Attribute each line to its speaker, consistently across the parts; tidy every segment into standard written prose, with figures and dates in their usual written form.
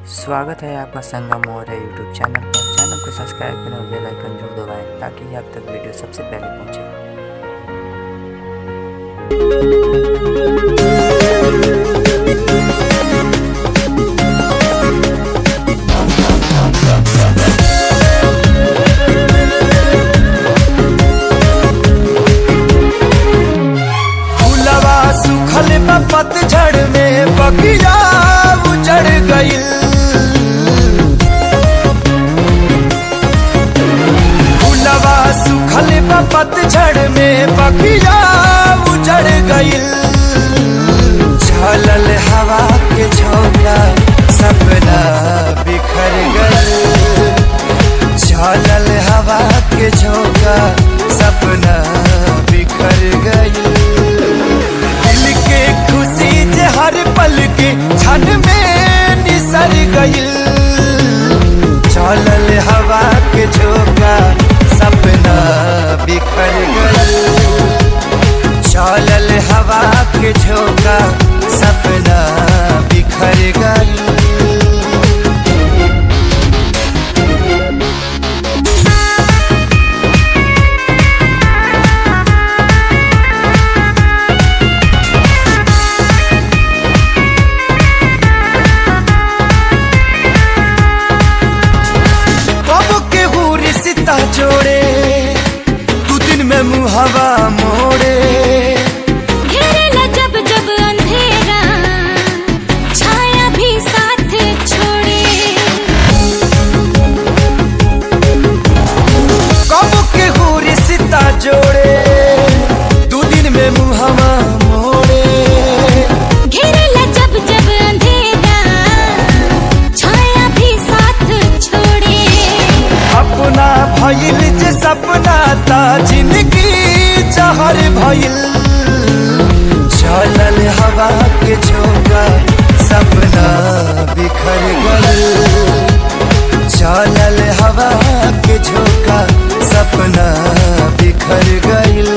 Speaker 1: स्वागत है आपका संगम और यूट्यूब चैनल पर। चैनल को सब्सक्राइब करें और बेल आइकन जरूर दबाएं ताकि आप तक वीडियो सबसे पहले पहुंचे।
Speaker 2: फूलवा सुखल पतझड़ में बगिया उजड़ गइल। फूलवा सुखल पतझड़ में बगिया उजड़ गइल। झलल हवा के झोंका सपना बिखर गइल। झलल हवा के झोंका सपना बिखर गइल। दिल के खुशी जे हर पल के क्षण में निसर गइल। चलल हवा के झोंका सपना बिखर गइल। चलल हवा के झोंका सपना बिखर गइल। जोड़े तू दिन में मुहवा मोड़े।
Speaker 3: घेरेला जब जब अंधेरा छाया भी साथ छोड़े।
Speaker 2: कब के हो रिश्ता जोड़े तू दिन में मुहवा मोड़े।
Speaker 3: घेरेला जब जब अंधेरा छाया भी साथ छोड़े।
Speaker 2: अपना भइल जे सपना ता जिंदगी जहर भइल। चलल हवा के झोंका सपना बिखर गइल। चलल हवा के झोंका सपना बिखर गइल।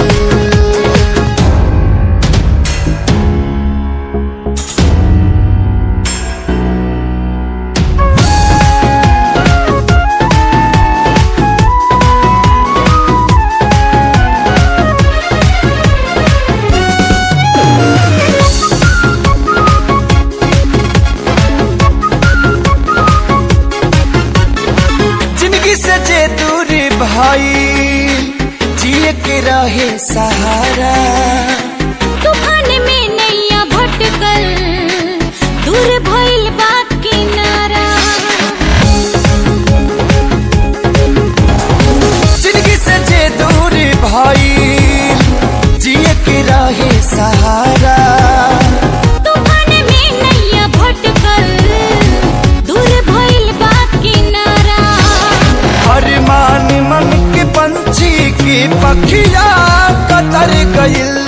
Speaker 2: से जे दूरी भाई जिए के रहे सहारा।
Speaker 3: तूफान में नैया भटकल दूर भइल बा किनारा।
Speaker 2: जिंदगी से जे दूरी भाई जिए के रहे सहारा।
Speaker 3: तूफान में नैया भटकल दूर भइल बा किनारा।
Speaker 2: अरमान मन के पंछी की पखिया कतर गइल।